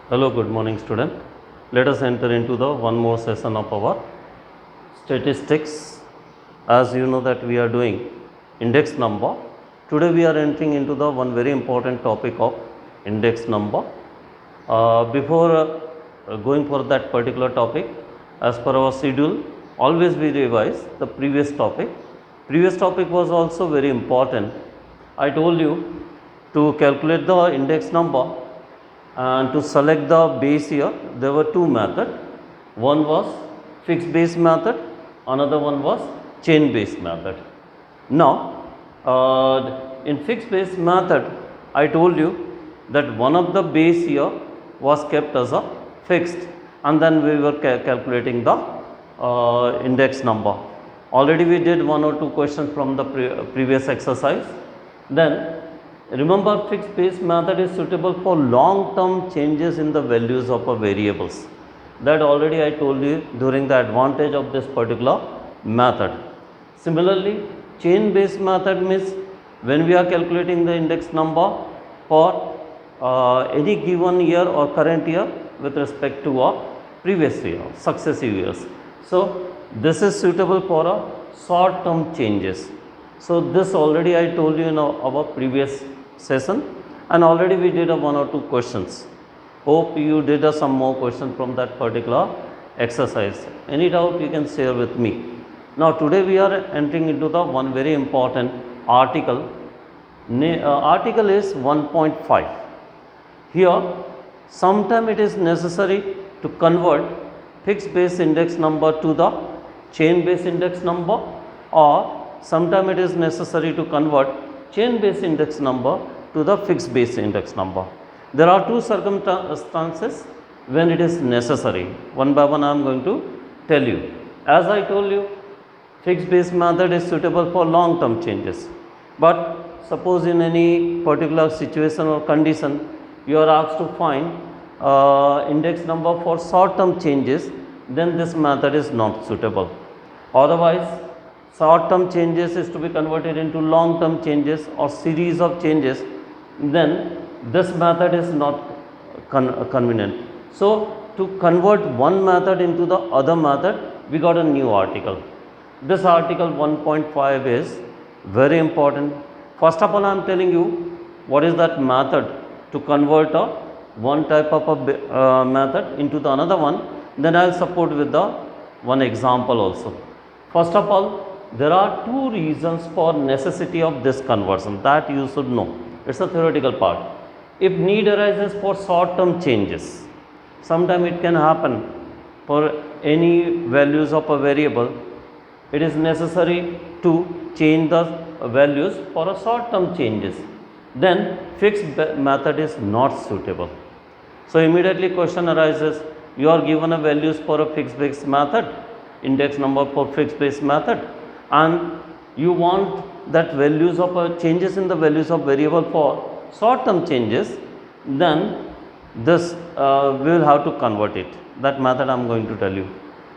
Hello, good morning student. Let us enter into the one more session of our statistics. As you know that we are doing index number. Today we are entering into the one very important topic of index number. Before going for that particular topic, as per our schedule, always we revise the previous topic. Previous topic was also very important. I told you to calculate the index number and to select the base year. There were two methods. One was fixed base method, another one was chain based method. Now in fixed base method, I told you that one of the base year was kept as a fixed, and then we were calculating the index number. Already we did one or two questions from the previous exercise. Then remember, fixed base method is suitable for long term changes in the values of a variables. That already I told you during the advantage of this particular method. Similarly, chain based method means when we are calculating the index number for any given year or current year with respect to a previous year, successive years. So this is suitable for a short term changes. So this already I told you in our previous session, and already we did one or two questions. Hope you did some more questions from that particular exercise. Any doubt you can share with me. Now today we are entering into the one very important article. Article is 1.5. Here sometime it is necessary to convert fixed base index number to the chain base index number, or sometime it is necessary to convert chain base index number to the fixed base index number. There are two circumstances when it is necessary. One by one I am going to tell you. As I told you, fixed base method is suitable for long term changes, but suppose in any particular situation or condition you are asked to find index number for short term changes, then this method is not suitable. Otherwise, short term changes is to be converted into long term changes or series of changes, then this method is not convenient. So to convert one method into the other method, we got a new article. This article 1.5 is very important. First of all, I am telling you what is that method to convert one type of a method into the another one. Then I will support with the one example also. First of all, there are two reasons for necessity of this conversion that you should know. It's a theoretical part. If need arises for short term changes, sometime it can happen for any values of a variable, it is necessary to change the values for a short term changes, then fixed method is not suitable. So immediately question arises, you are given a values for a fixed base method, index number for fixed base method, and you want that values of changes in the values of variable for short term changes, then this we will have to convert it. That method I am going to tell you.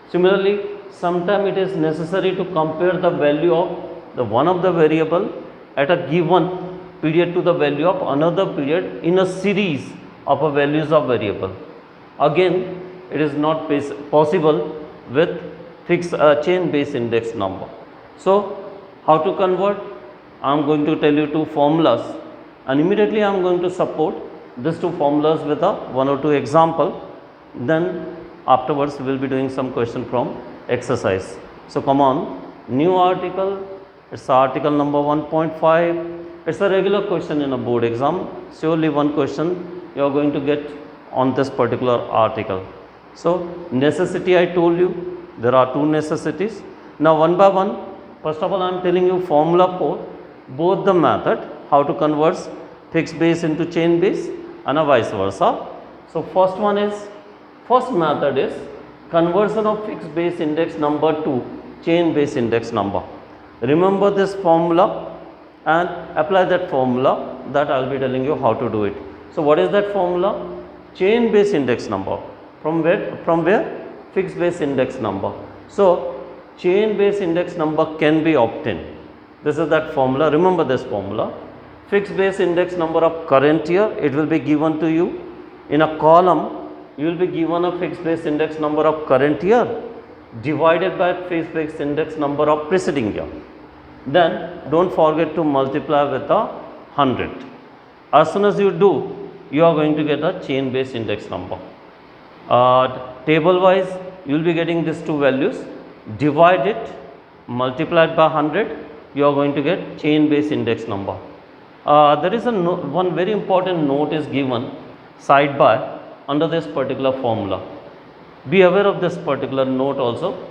Similarly, sometime it is necessary to compare the value of the one of the variable at a given period to the value of another period in a series of a values of variable. Again, it is not possible with fixed chain based index number. So how to convert? I am going to tell you two formulas, and immediately I am going to support these two formulas with a one or two example. Then afterwards we will be doing some question from exercise. So come on, new article. It's article number 1.5. It's a regular question in a board exam. Surely one question you are going to get on this particular article. So necessity, I told you there are two necessities. Now one by one, first of all I am telling you formula for both the method, how to convert fixed base into chain base and vice versa. So first method is conversion of fixed base index number to chain base index number. Remember this formula and apply that formula, that I will be telling you how to do it. So what is that formula? Chain base index number. From where? Fixed base index number. So chain base index number can be obtained. This is that formula. Remember this formula. Fixed base index number of current year, it will be given to you In a column, you will be given a fixed base index number of current year divided by fixed base index number of preceding year. Then don't forget to multiply with a 100. As soon as you do, you are going to get a chain base index number. Table wise, you will be getting these two values, divide it, multiplied by 100, you are going to get chain base index number. There is one very important note is given side by under this particular formula. Be aware of this particular note also.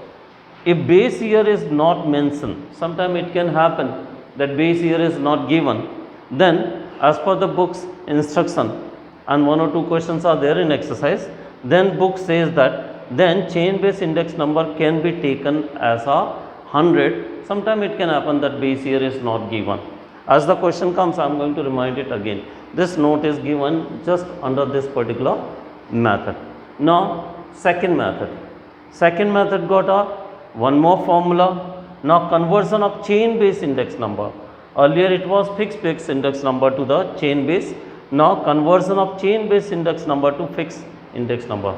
If base year is not mentioned, sometime it can happen that base year is not given, then as per the book's instruction, and one or two questions are there in exercise, then book says that then chain base index number can be taken as a 100. Sometime it can happen that base year is not given. As the question comes, I am going to remind it again. This note is given just under this particular method. Now second method. Second method got a one more formula. Now conversion of chain base index number. Earlier it was fixed base index number to the chain base. Now conversion of chain base index number to fixed index number.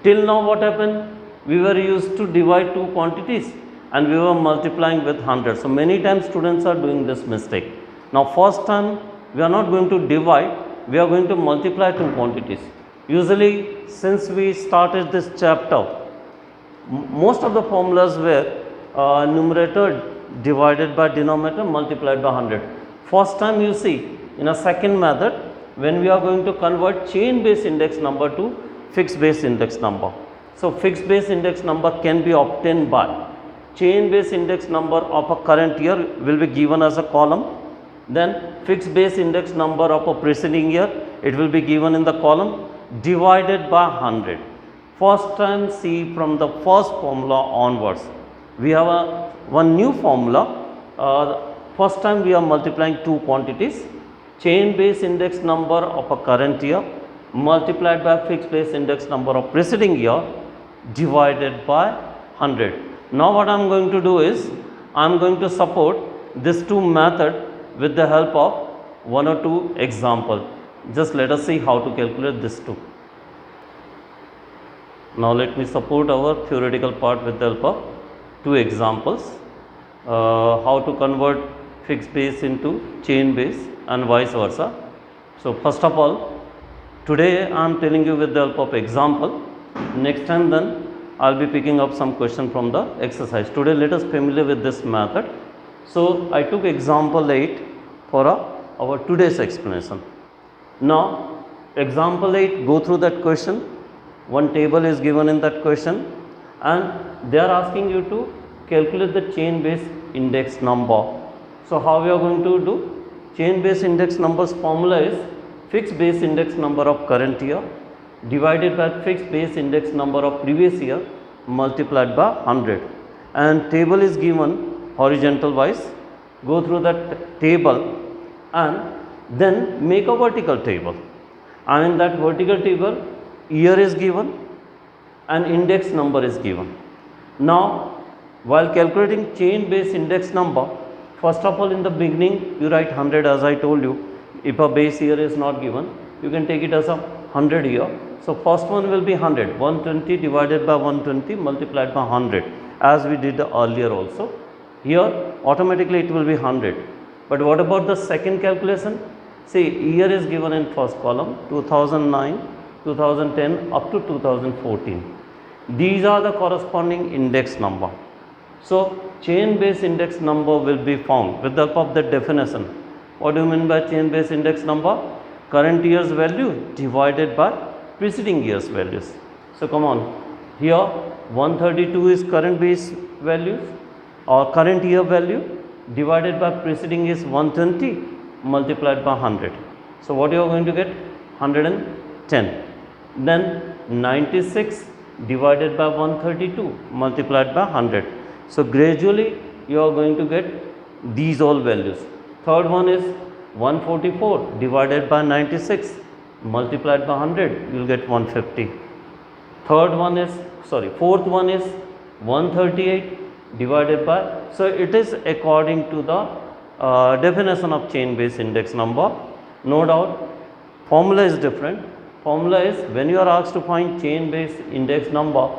Till now what happened? We were used to divide two quantities and we were multiplying with 100. So many times students are doing this mistake. Now first time we are not going to divide, we are going to multiply two quantities. Usually since we started this chapter, most of the formulas were numerator divided by denominator multiplied by 100. First time you see in a second method when we are going to convert chain base index number to fixed base index number. So fixed base index number can be obtained by chain base index number of a current year will be given as a column. Then fixed base index number of a preceding year, it will be given in the column divided by 100. First time see from the first formula onwards. We have one new formula. First time we are multiplying two quantities. Chain base index number of a current year multiplied by fixed base index number of preceding year divided by 100. Now what I am going to do is, I am going to support this two method with the help of one or two example. Just let us see how to calculate this two. Now let me support our theoretical part with the help of two examples. How to convert fixed base into chain base and vice versa. So first of all, today I am telling you with the help of example. Next time then I will be picking up some question from the exercise. Today let us familiar with this method. So I took example 8 for our today's explanation. Now example 8, go through that question. One table is given in that question and they are asking you to calculate the chain base index number. So how we are going to do? Chain base index numbers formula is fixed base index number of current year divided by fixed base index number of previous year multiplied by 100. And table is given horizontal wise. Go through that table and then make a vertical table. And in that vertical table, year is given and index number is given. Now while calculating chain base index number, first of all in the beginning you write 100 as I told you. If a base year is not given, you can take it as a 100 year. So first one will be 100, 120 divided by 120 multiplied by 100 as we did earlier also. Here automatically it will be 100. But what about the second calculation? See, year is given in first column 2009, 2010 up to 2014. These are the corresponding index number. So chain base index number will be found with the help of the definition. What do you mean by chain base index number? Current year's value divided by preceding year's values. So come on, here 132 is current base value or current year value divided by preceding is 120 multiplied by 100. So what you are going to get? 110. Then 96 divided by 132 multiplied by 100. So gradually you are going to get these all values. Third one is 144 divided by 96 multiplied by 100, you will get 150. Fourth one is 138 divided by, so it is according to the definition of chain base index number. No doubt formula is different, Formula is when you are asked to find chain based index number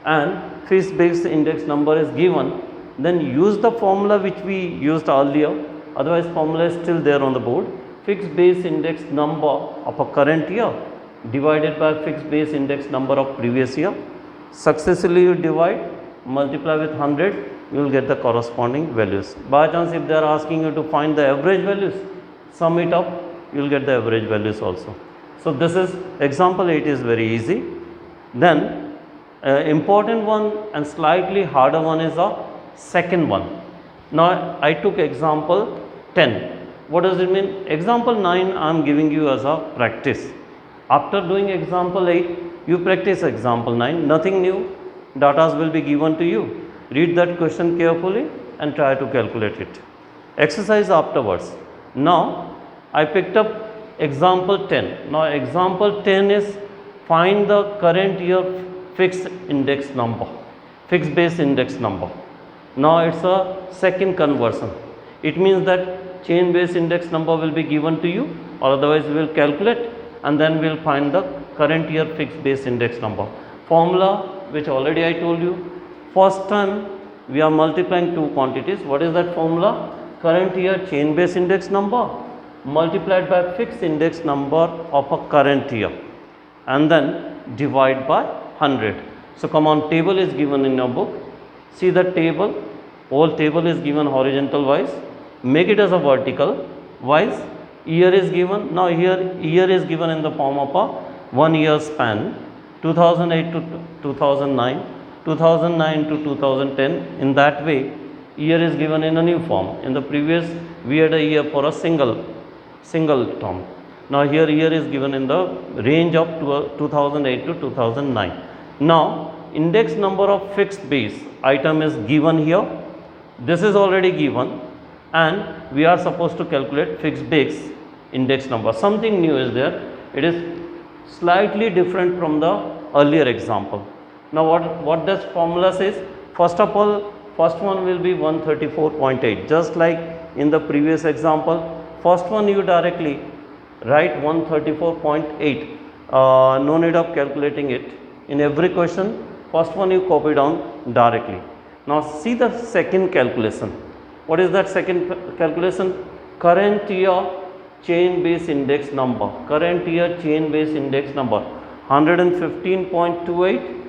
and fixed based index number is given, then use the formula which we used earlier, otherwise formula is still there on the board. Fixed base index number of a current year divided by fixed base index number of previous year. Successively you divide, multiply with 100, you will get the corresponding values. By chance if they are asking you to find the average values, sum it up, you will get the average values also. So this is example 8 is very easy. Then important one and slightly harder one is the second one. Now I took example 10. What does it mean? Example 9 I am giving you as a practice. After doing example 8, you practice example 9, nothing new, data will be given to you. Read that question carefully and try to calculate it. Exercise afterwards. Now I picked up example 10. Now example 10 is find the current year fixed index number, fixed base index number. Now it's a second conversion. It means that chain base index number will be given to you, or otherwise we will calculate and then we will find the current year fixed base index number. Formula which already I told you. First time we are multiplying two quantities. What is that formula? Current year chain base index number multiplied by fixed index number of a current year and then divide by 100. So come on, table is given in your book. See the table, whole table is given horizontal wise. Make it as a vertical wise. Year is given. Now here year is given in the form of a 1 year span, 2008 to 2009, 2009 to 2010. In that way year is given in a new form. In the previous we had a year for a single term. Now here year is given in the range of 2008 to 2009. Now index number of fixed base item is given here. This is already given and we are supposed to calculate fixed base index number. Something new is there. It is slightly different from the earlier example. Now what does formula says? First of all, first one will be 134.8, just like in the previous example. First one you directly write 134.8, no need of calculating it. In every question, first one you copy down directly. Now see the second calculation. What is that second calculation? Current year chain base index number. Current year chain base index number 115.28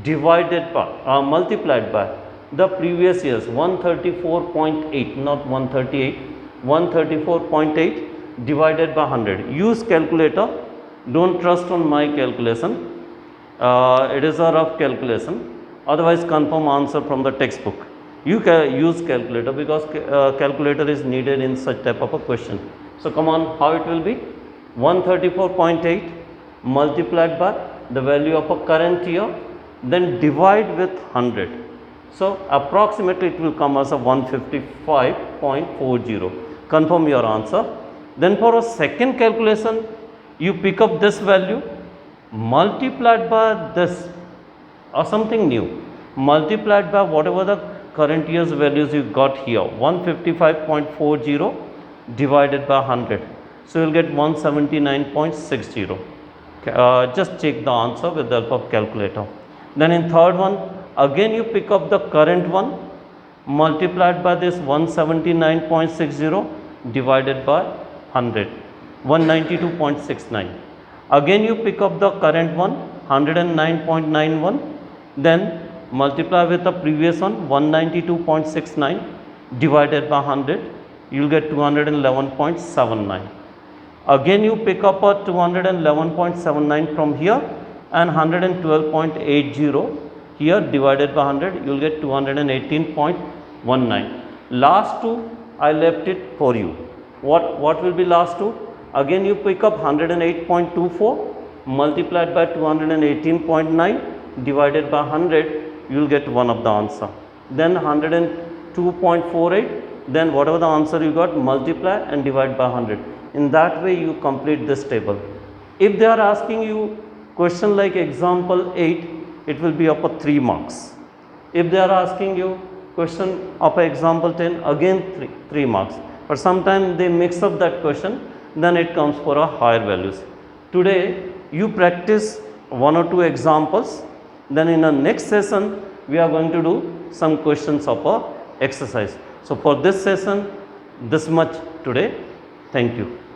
divided by multiplied by the previous years 134.8, not 138, 134.8 divided by 100. Use calculator, don't trust on my calculation. It is a rough calculation, otherwise confirm answer from the textbook. You can use calculator because calculator is needed in such type of a question. So come on, how it will be? 134.8 multiplied by the value of a current year, then divide with 100. So approximately it will come as a 155.40. Confirm your answer. Then for a second calculation, you pick up this value multiplied by this or something new, multiplied by whatever the current year's values you got here, 155.40 divided by 100. So you will get 179.60. Just check the answer with the help of calculator. Then in third one, again you pick up the current one multiplied by this 179.60 divided by 100, 192.69. Again you pick up the current one 109.91, then multiply with the previous one 192.69 divided by 100, you will get 211.79. Again you pick up a 211.79 from here and 112.80 here divided by 100, you will get 218.19. Last two I left it for you. What will be last two? Again you pick up 108.24 multiplied by 218.9 divided by 100, you will get one of the answer. Then 102.48, then whatever the answer you got, multiply and divide by 100. In that way you complete this table. If they are asking you question like example 8, it will be up to 3 marks. If they are asking you question of example 10, again 3 marks. But sometimes they mix up that question, then it comes for a higher values. Today you practice one or two examples. Then in the next session, we are going to do some questions of a exercise. So for this session, this much today. Thank you.